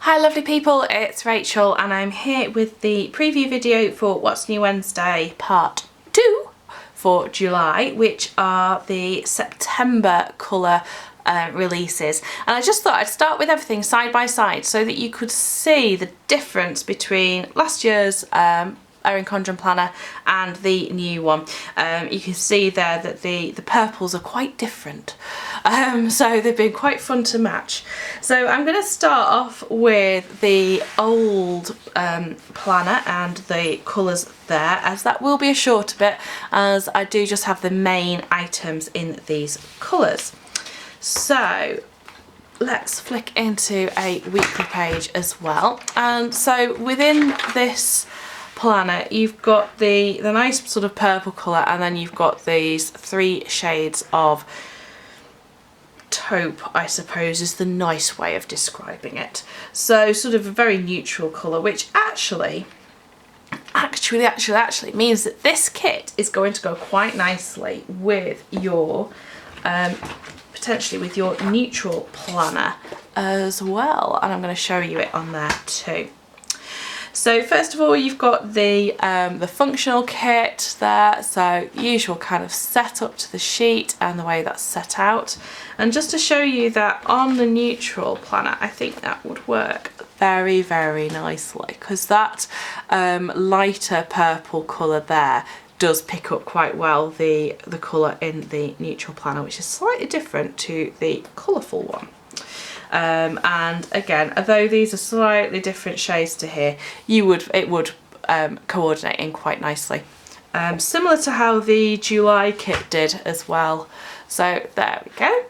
Hi lovely people, it's Rachel and I'm here with the preview video for What's New Wednesday part 2 for July, which are the September colour releases. And I just thought I'd start with everything side by side so that you could see the difference between last year's Erin Condren planner and the new one. You can see there that the purples are quite different, so they've been quite fun to match. So I'm going to start off with the old planner and the colours there, as that will be a shorter bit, as I do just have the main items in these colours. So let's flick into a weekly page as well. And so within this planner you've got the nice sort of purple colour, and then you've got these 3 shades of taupe, I suppose is the nice way of describing it. So sort of a very neutral colour, which actually means that this kit is going to go quite nicely with your potentially with your neutral planner as well, and I'm going to show you it on there too. So first of all, you've got the functional kit there, so usual kind of setup to the sheet and the way that's set out. And just to show you that on the neutral planner, I think that would work very, very nicely, because that lighter purple colour there does pick up quite well the colour in the neutral planner, which is slightly different to the colourful one. And again, although these are slightly different shades to here, it would coordinate in quite nicely, similar to how the July kit did as well. So there we go.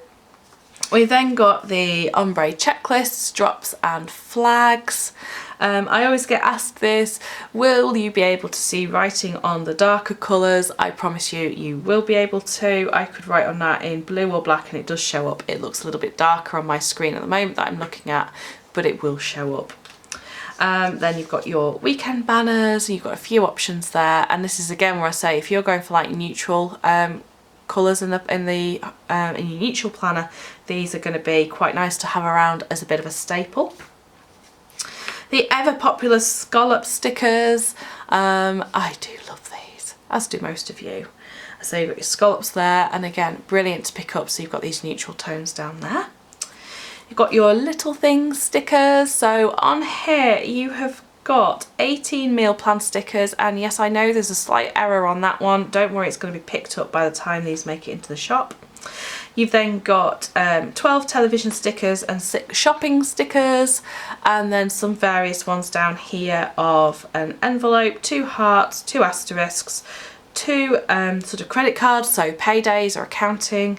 We then got the ombre checklists, drops and flags. I always get asked this: will you be able to see writing on the darker colours? I promise you, you will be able to. I could write on that in blue or black and it does show up. It looks a little bit darker on my screen at the moment that I'm looking at, but it will show up. Then you've got your weekend banners, you've got a few options there, and this is again where I say if you're going for like neutral colours in your neutral planner, these are going to be quite nice to have around as a bit of a staple. The ever popular scallop stickers, I do love these, as do most of you. So you've got your scallops there, and again, brilliant to pick up, so you've got these neutral tones down there. You've got your little things stickers, so on here you have got 18 meal plan stickers, and yes, I know there's a slight error on that one. Don't worry, it's going to be picked up by the time these make it into the shop. You've then got 12 television stickers and 6 shopping stickers, and then some various ones down here of an envelope, 2 hearts, 2 asterisks, 2 sort of credit cards, so paydays or accounting,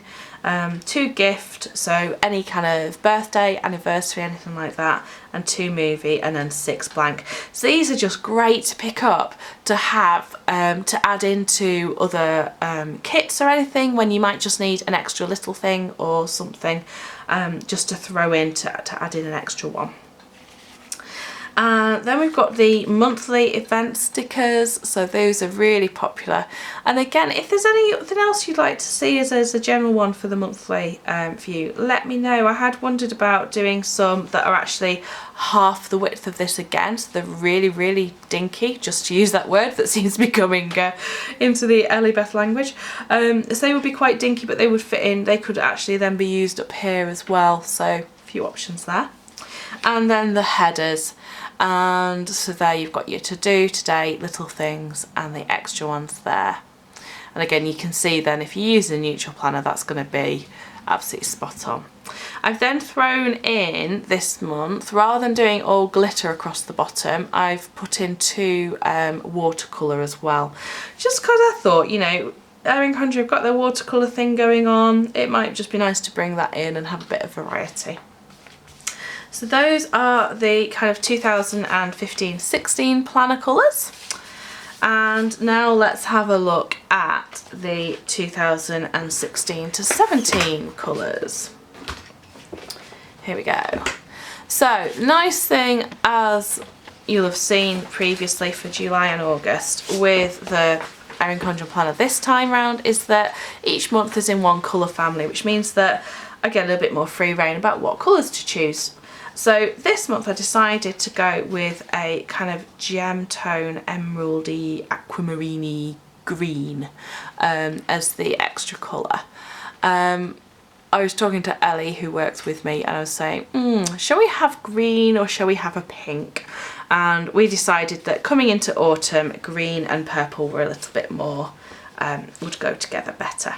2 gift, so any kind of birthday, anniversary, anything like that, and 2 movie, and then 6 blank. So these are just great to pick up to have to add into other kits or anything when you might just need an extra little thing or something, just to throw in to add in an extra one. Then we've got the monthly event stickers, so those are really popular. And again, if there's anything else you'd like to see as a general one for the monthly view, let me know. I had wondered about doing some that are actually half the width of this again, so they're really, really dinky, just to use that word that seems to be coming into the EllieBeth language. So they would be quite dinky, but they would fit in. They could actually then be used up here as well, so a few options there. And then the headers. And so there you've got your to-do, today, little things, and the extra ones there. And again, you can see then if you use a neutral planner, that's going to be absolutely spot on. I've then thrown in this month, rather than doing all glitter across the bottom, I've put in 2 watercolour as well. Just because I thought, you know, Erin Condren have got their watercolour thing going on, it might just be nice to bring that in and have a bit of variety. So those are the kind of 2015-16 planner colours. And now let's have a look at the 2016-17 colours. Here we go. So, nice thing, as you'll have seen previously for July and August with the Erin Condren planner this time round, is that each month is in one colour family, which means that I get a little bit more free rein about what colours to choose. So this month I decided to go with a kind of gem tone emeraldy aquamarine green as the extra colour. I was talking to Ellie, who works with me, and I was saying, shall we have green or shall we have a pink? And we decided that coming into autumn, green and purple were a little bit more, would go together better.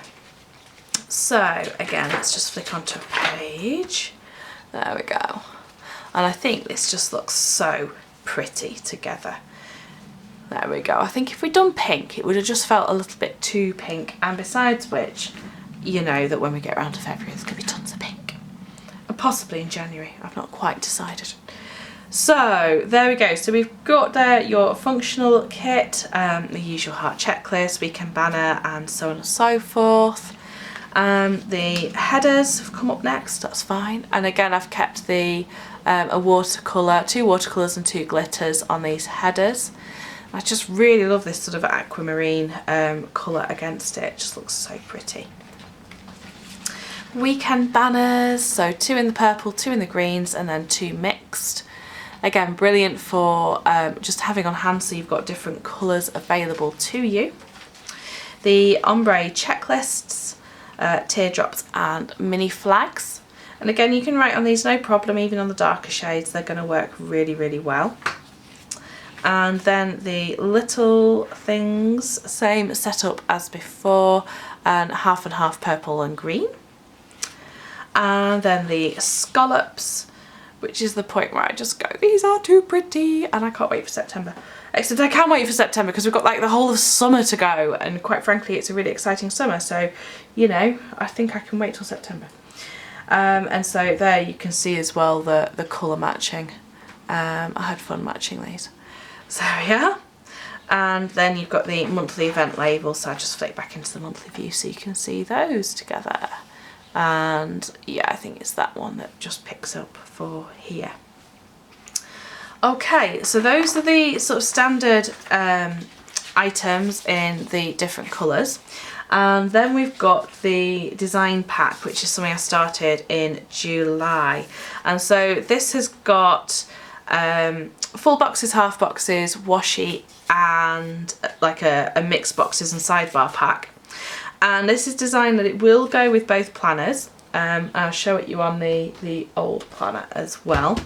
So again, let's just flick onto a page. There we go. And I think this just looks so pretty together. There we go. I think if we'd done pink, it would have just felt a little bit too pink. And besides which, you know that when we get around to February, there's going to be tons of pink. And possibly in January. I've not quite decided. So there we go. So we've got there your functional kit, the usual heart checklist, weekend banner, and so on and so forth. The headers have come up next, that's fine. And again, I've kept the a watercolour, 2 watercolours and 2 glitters on these headers. I just really love this sort of aquamarine colour against it. It just looks so pretty. Weekend banners, so 2 in the purple, 2 in the greens, and then 2 mixed. Again, brilliant for just having on hand, so you've got different colours available to you. The ombre checklists, teardrops and mini flags. And again, you can write on these no problem, even on the darker shades, they're going to work really, really well. And then the little things, same setup as before, and half purple and green. And then the scallops, which is the point where I just go, these are too pretty, and I can't wait for September. Except I can wait for September because we've got like the whole of summer to go, and quite frankly it's a really exciting summer, so you know, I think I can wait till September. And so there you can see as well the colour matching. I had fun matching these. So yeah, and then you've got the monthly event labels, so I just flick back into the monthly view so you can see those together. And yeah, I think it's that one that just picks up for here. Okay, so those are the sort of standard items in the different colours. And then we've got the design pack, which is something I started in July. And so this has got full boxes, half boxes, washi, and like a mixed boxes and sidebar pack. And this is designed that it will go with both planners. I'll show it you on the old planner as well,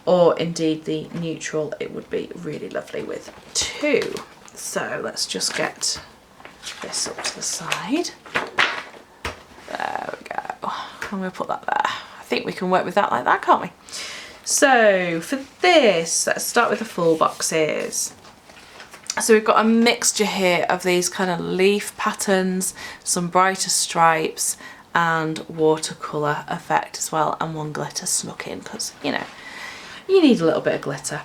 or indeed the neutral. It would be really lovely with too. So let's just get this up to the side. There we go. I'm going to put that there. I think we can work with that like that, can't we? So for this, let's start with the full boxes. So we've got a mixture here of these kind of leaf patterns, some brighter stripes, and watercolour effect as well, and 1 glitter snuck in because, you know, you need a little bit of glitter.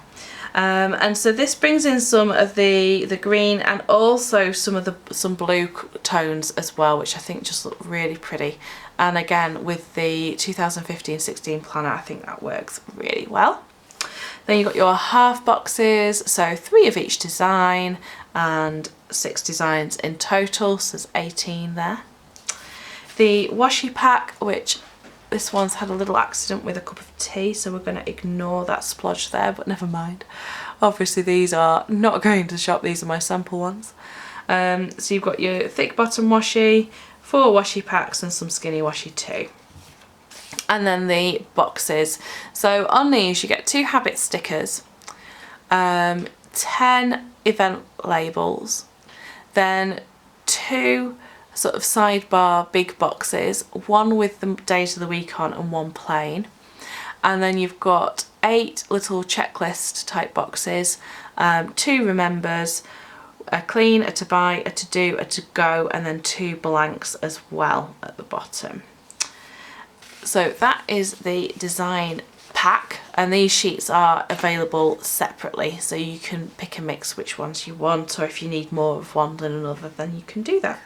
And so this brings in some of the green and also some blue tones as well, which I think just look really pretty. And again, with the 2015-16 planner, I think that works really well. Then you've got your half boxes, so 3 of each design and 6 designs in total, so there's 18 there. The washi pack, which this one's had a little accident with a cup of tea, so we're going to ignore that splodge there, but never mind. Obviously these are not going to shop, these are my sample ones. So you've got your thick bottom washi, 4 washi packs and some skinny washi too. And then the boxes. So on these you get 2 habit stickers, 10 event labels, then 2 sort of sidebar big boxes, 1 with the days of the week on and 1 plain. And then you've got 8 little checklist type boxes, 2 remembers, a clean, a to buy, a to do, a to go, and then 2 blanks as well at the bottom. So that is the design pack, and these sheets are available separately, so you can pick and mix which ones you want, or if you need more of one than another, then you can do that.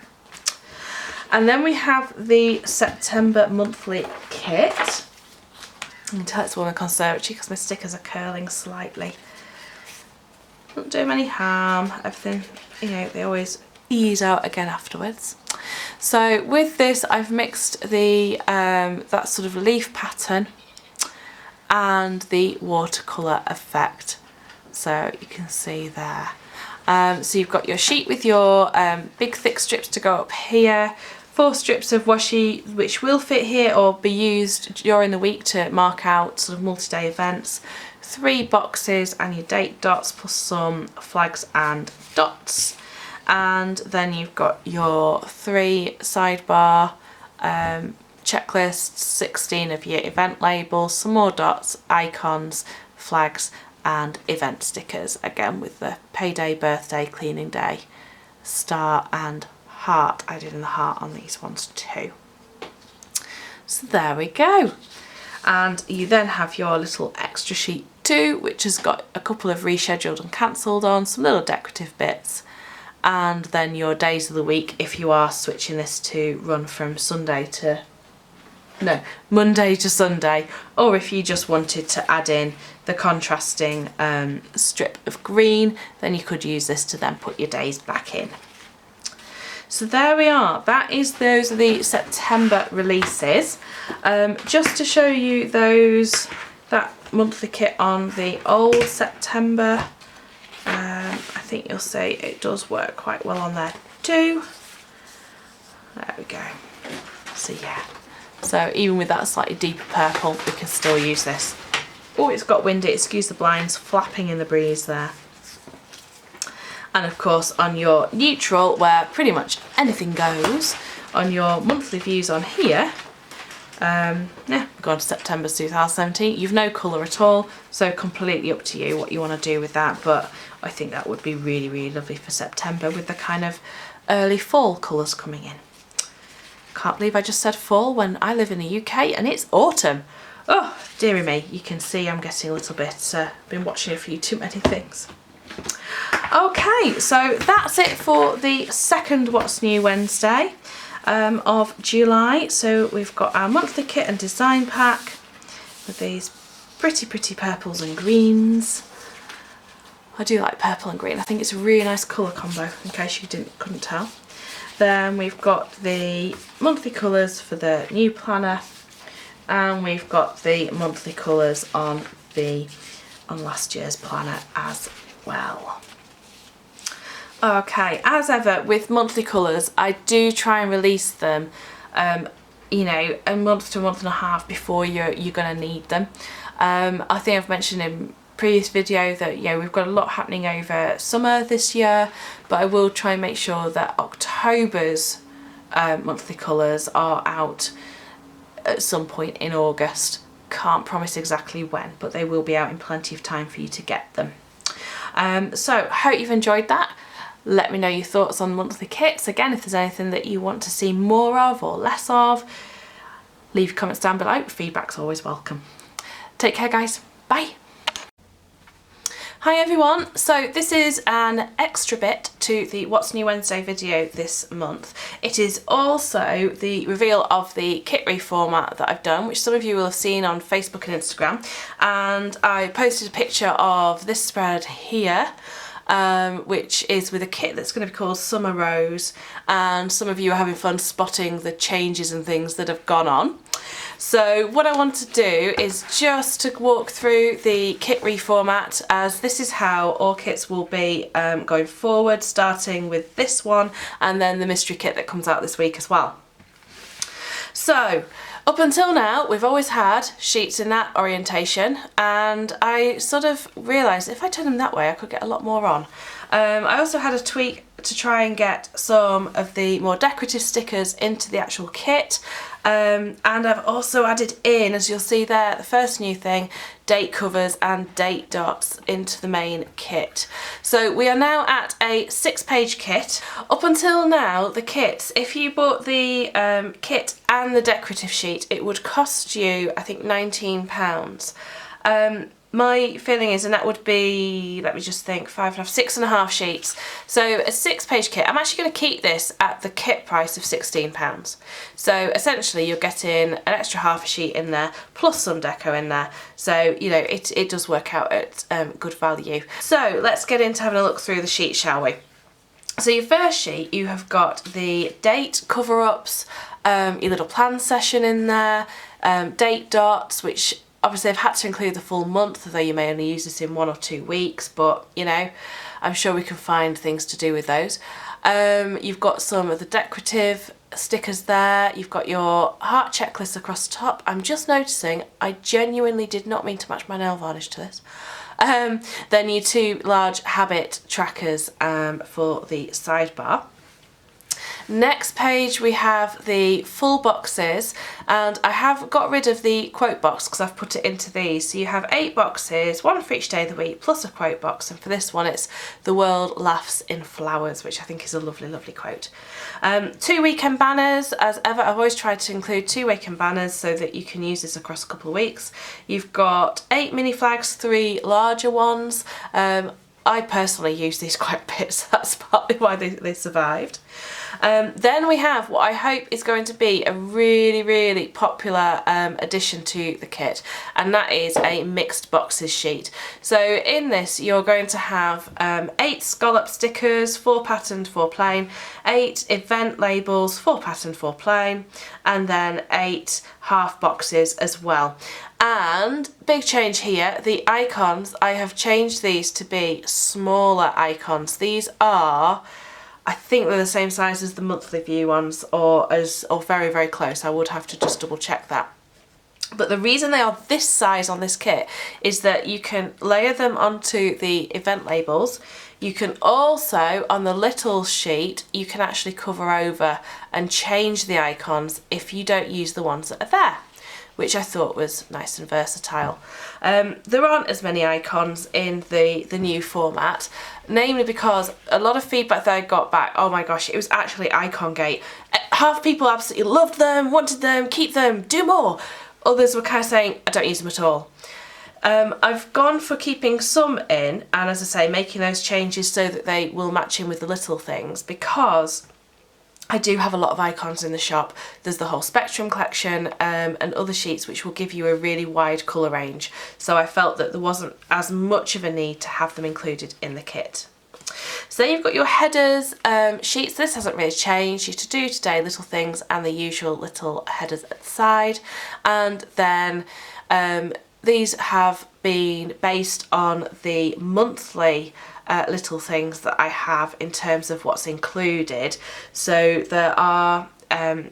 And then we have the September monthly kit. I can tell it's one of conservatory because my stickers are curling slightly. Don't do them any harm. Everything, you know, they always ease out again afterwards. So with this, I've mixed the that sort of leaf pattern and the watercolour effect. So you can see there. So you've got your sheet with your big thick strips to go up here, 4 strips of washi which will fit here or be used during the week to mark out sort of multi-day events, 3 boxes and your date dots plus some flags and dots, and then you've got your 3 sidebar checklists, 16 of your event labels, some more dots, icons, flags and event stickers, again with the payday, birthday, cleaning day, star and heart. I did in the heart on these ones too. So there we go. And you then have your little extra sheet too, which has got a couple of rescheduled and cancelled on, some little decorative bits, and then your days of the week if you are switching this to run from Monday to Sunday, or if you just wanted to add in the contrasting strip of green, then you could use this to then put your days back in. So there we are, those are the September releases. Just to show you that monthly kit on the old September, I think you'll see it does work quite well on there too. There we go. So yeah. So even with that slightly deeper purple, we can still use this. Oh, it's got windy, excuse the blinds flapping in the breeze there. And of course on your neutral, where pretty much anything goes, on your monthly views on here, yeah, gone to September 2017, you've no colour at all, so completely up to you what you want to do with that, but I think that would be really, really lovely for September with the kind of early fall colours coming in. Can't believe I just said fall when I live in the UK and it's autumn. Oh, dearie me, you can see I'm getting a little bit, been watching a few too many things. Okay, so that's it for the second What's New Wednesday of July. So we've got our monthly kit and design pack with these pretty purples and greens. I do like purple and green. I think it's a really nice colour combo, in case you couldn't tell. Then we've got the monthly colours for the new planner, and we've got the monthly colours on last year's planner as well. Okay, as ever with monthly colours, I do try and release them you know, a month to a month and a half before you're going to need them. I think I've mentioned in previous video that, yeah, we've got a lot happening over summer this year, but I will try and make sure that October's monthly colours are out at some point in August. Can't promise exactly when, but they will be out in plenty of time for you to get them. So hope you've enjoyed that. Let me know your thoughts on monthly kits. Again, if there's anything that you want to see more of or less of, leave comments down below. Feedback's always welcome. Take care, guys. Bye. Hi everyone, so this is an extra bit to the What's New Wednesday video this month. It is also the reveal of the kit reformat that I've done, which some of you will have seen on Facebook and Instagram, and I posted a picture of this spread here, which is with a kit that's going to be called Summer Rose, and some of you are having fun spotting the changes and things that have gone on. So what I want to do is just to walk through the kit reformat, as this is how all kits will be going forward, starting with this one and then the mystery kit that comes out this week as well. So up until now we've always had sheets in that orientation, and I sort of realised if I turn them that way I could get a lot more on. I also had a tweak to try and get some of the more decorative stickers into the actual kit, and I've also added in, as you'll see there, the first new thing, date covers and date dots into the main kit. So we are now at a 6-page kit. Up until now, the kits, if you bought the kit and the decorative sheet, it would cost you, I think, £19. My feeling is, and that would be, let me just think, 6.5 sheets. So a 6-page kit. I'm actually going to keep this at the kit price of £16. So essentially you're getting an extra half a sheet in there, plus some deco in there. So, you know, it does work out at good value. So let's get into having a look through the sheet, shall we? So your first sheet, you have got the date cover-ups, your little plan session in there, date dots, which Obviously I've had to include the full month, although you may only use this in 1 or 2 weeks, but you know, I'm sure we can find things to do with those. You've got some of the decorative stickers there. You've got your heart checklist across the top. I'm just noticing I genuinely did not mean to match my nail varnish to this. Then your 2 large habit trackers for the sidebar. Next page we have the full boxes, and I have got rid of the quote box because I've put it into these. So you have 8 boxes, 1 for each day of the week, plus a quote box, and for this one it's "The world laughs in flowers," which I think is a lovely, lovely quote. 2 weekend banners, as ever. I've always tried to include 2 weekend banners so that you can use this across a couple of weeks. You've got 8 mini flags, 3 larger ones. I personally use these quite a bit, so that's partly why they survived. Then we have what I hope is going to be a really, really popular addition to the kit, and that is a mixed boxes sheet. So in this you're going to have 8 scallop stickers, 4 patterned, 4 plain, 8 event labels, 4 patterned, 4 plain, and then 8 half boxes as well. And big change here, the icons, I have changed these to be smaller icons. These are, I think they're the same size as the monthly view ones, or very, very close. I would have to just double check that. But the reason they are this size on this kit is that you can layer them onto the event labels. You can also, on the little sheet, you can actually cover over and change the icons if you don't use the ones that are there, which I thought was nice and versatile. There aren't as many icons in the new format, namely because a lot of feedback that I got back, oh my gosh, it was actually icon gate. Half people absolutely loved them, wanted them, keep them, do more. Others were kind of saying, I don't use them at all. I've gone for keeping some in, and as I say, making those changes so that they will match in with the little things, because I do have a lot of icons in the shop. There's the whole Spectrum collection and other sheets which will give you a really wide colour range. So I felt that there wasn't as much of a need to have them included in the kit. So then you've got your headers sheets. This hasn't really changed. Your to do today, little things, and the usual little headers at the side. And then these have been based on the monthly little things that I have in terms of what's included. So there are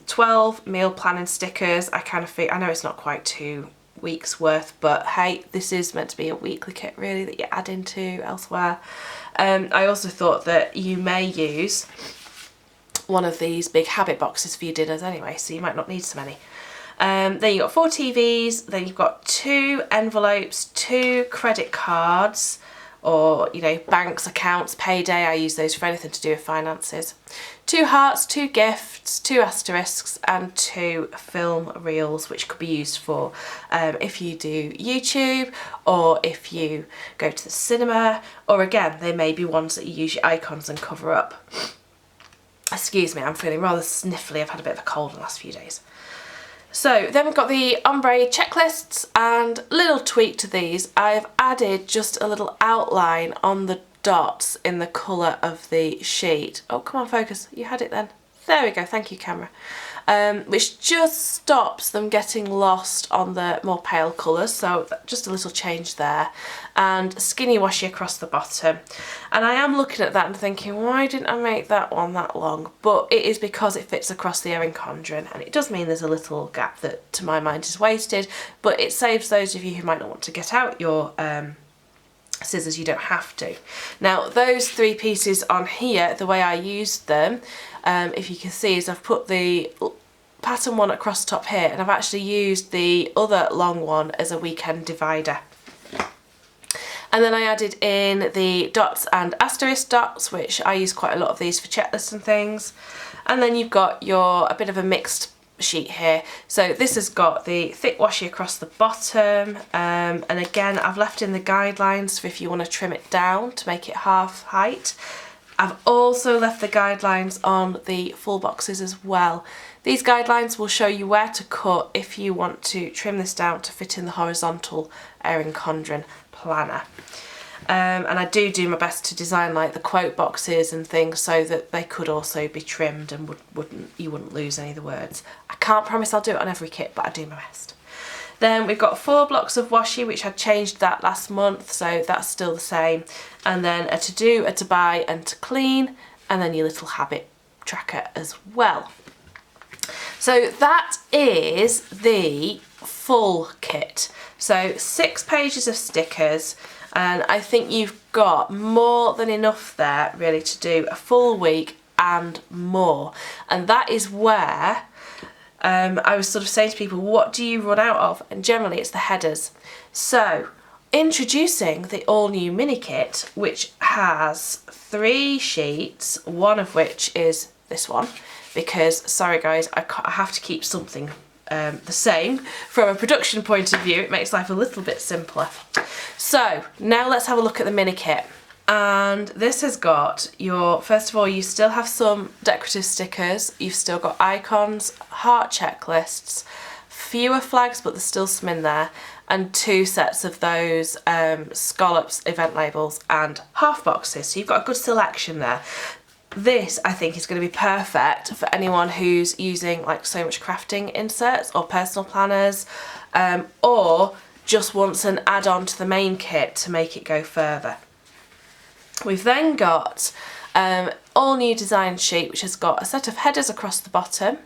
12 meal planning stickers. I know it's not quite 2 weeks worth, but hey, this is meant to be a weekly kit really that you add into elsewhere. I also thought that you may use one of these big habit boxes for your dinners anyway, so you might not need so many. Then you've got 4 TVs, then you've got 2 envelopes, 2 credit cards, or you know, banks, accounts, payday. I use those for anything to do with finances. 2 hearts, 2 gifts, 2 asterisks, and 2 film reels, which could be used for if you do YouTube, or if you go to the cinema, or again, they may be ones that you use your icons and cover up. Excuse me, I'm feeling rather sniffly. I've had a bit of a cold the last few days. So then we've got the ombre checklists, and little tweak to these, I've added just a little outline on the dots in the colour of the sheet. Oh, come on, focus, you had it then. There we go, thank you camera. Which just stops them getting lost on the more pale colours, so just a little change there. And skinny washi across the bottom. And I am looking at that and thinking, why didn't I make that one that long? But it is because it fits across the Erin Condren, and it does mean there's a little gap that to my mind is wasted, but it saves those of you who might not want to get out your scissors. You don't have to. Now those 3 pieces on here, the way I used them, if you can see, is I've put the pattern one across the top here, and I've actually used the other long one as a weekend divider. And then I added in the dots and asterisk dots, which I use quite a lot of these for checklists and things. And then you've got a bit of a mixed sheet here. So this has got the thick washi across the bottom, and again I've left in the guidelines for if you want to trim it down to make it half height. I've also left the guidelines on the full boxes as well. These guidelines will show you where to cut if you want to trim this down to fit in the horizontal Erin Condren planner. And I do my best to design like the quote boxes and things so that they could also be trimmed and you wouldn't lose any of the words. I can't promise I'll do it on every kit, but I do my best. Then we've got 4 blocks of washi, which I changed that last month, so that's still the same. And then a to do, a to buy, and to clean, and then your little habit tracker as well. So that is the full kit. So 6 pages of stickers, and I think you've got more than enough there really to do a full week and more. And that is where I was sort of saying to people, what do you run out of? And generally it's the headers. So introducing the all new mini kit, which has 3 sheets, one of which is this one, because sorry guys, I have to keep something the same from a production point of view. It makes life a little bit simpler. So now let's have a look at the mini kit. And this has got your, first of all, you still have some decorative stickers, you've still got icons, heart checklists, fewer flags but there's still some in there, and 2 sets of those scallops, event labels and half boxes. So you've got a good selection there. This I think is going to be perfect for anyone who's using like so much crafting inserts or personal planners, or just wants an add-on to the main kit to make it go further. We've then got all new design sheet, which has got a set of headers across the bottom.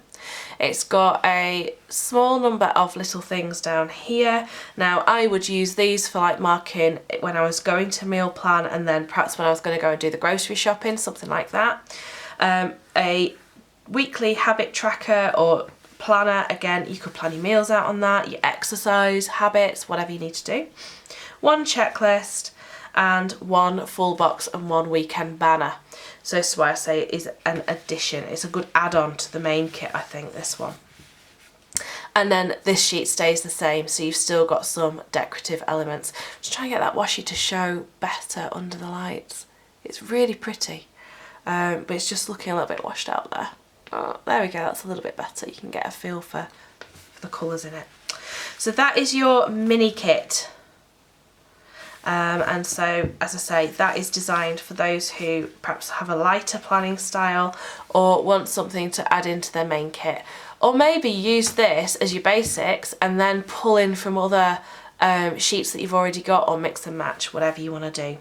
It's got a small number of little things down here. Now I would use these for like marking when I was going to meal plan, and then perhaps when I was going to go and do the grocery shopping, something like that. A weekly habit tracker or planner, again you could plan your meals out on that, your exercise, habits, whatever you need to do. 1 checklist, and 1 full box and 1 weekend banner. So this is why I say it is an addition. It's a good add-on to the main kit, I think, this one. And then this sheet stays the same, so you've still got some decorative elements. Just trying to get that washi to show better under the lights. It's really pretty, but it's just looking a little bit washed out there. Oh, there we go, that's a little bit better. You can get a feel for the colours in it. So that is your mini kit. And so, as I say, that is designed for those who perhaps have a lighter planning style or want something to add into their main kit. Or maybe use this as your basics and then pull in from other sheets that you've already got, or mix and match, whatever you want to do.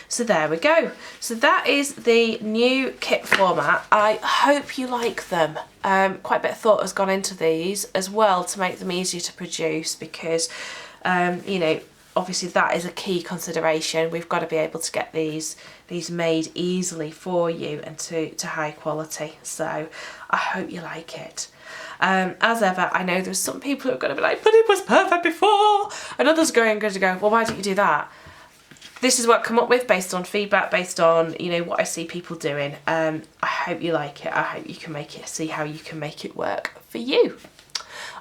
So there we go. So that is the new kit format. I hope you like them. Quite a bit of thought has gone into these as well to make them easier to produce, because, you know, obviously that is a key consideration. We've got to be able to get these made easily for you and to high quality. So I hope you like it. As ever, I know there's some people who are going to be like, but it was perfect before, and others are going to go, well, why don't you do that? This is what I've come up with based on feedback, based on, you know, what I see people doing. I hope you like it. I hope you can make it, see how you can make it work for you.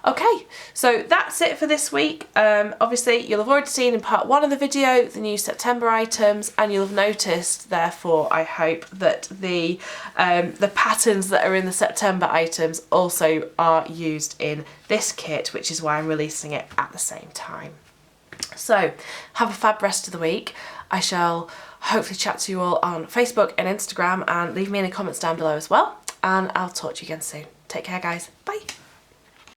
Okay, so that's it for this week. Obviously you'll have already seen in part 1 of the video the new September items, and you'll have noticed, therefore, I hope, that the patterns that are in the September items also are used in this kit, which is why I'm releasing it at the same time. So have a fab rest of the week. I shall hopefully chat to you all on Facebook and Instagram, and leave me any comments down below as well, and I'll talk to you again soon. Take care guys, bye.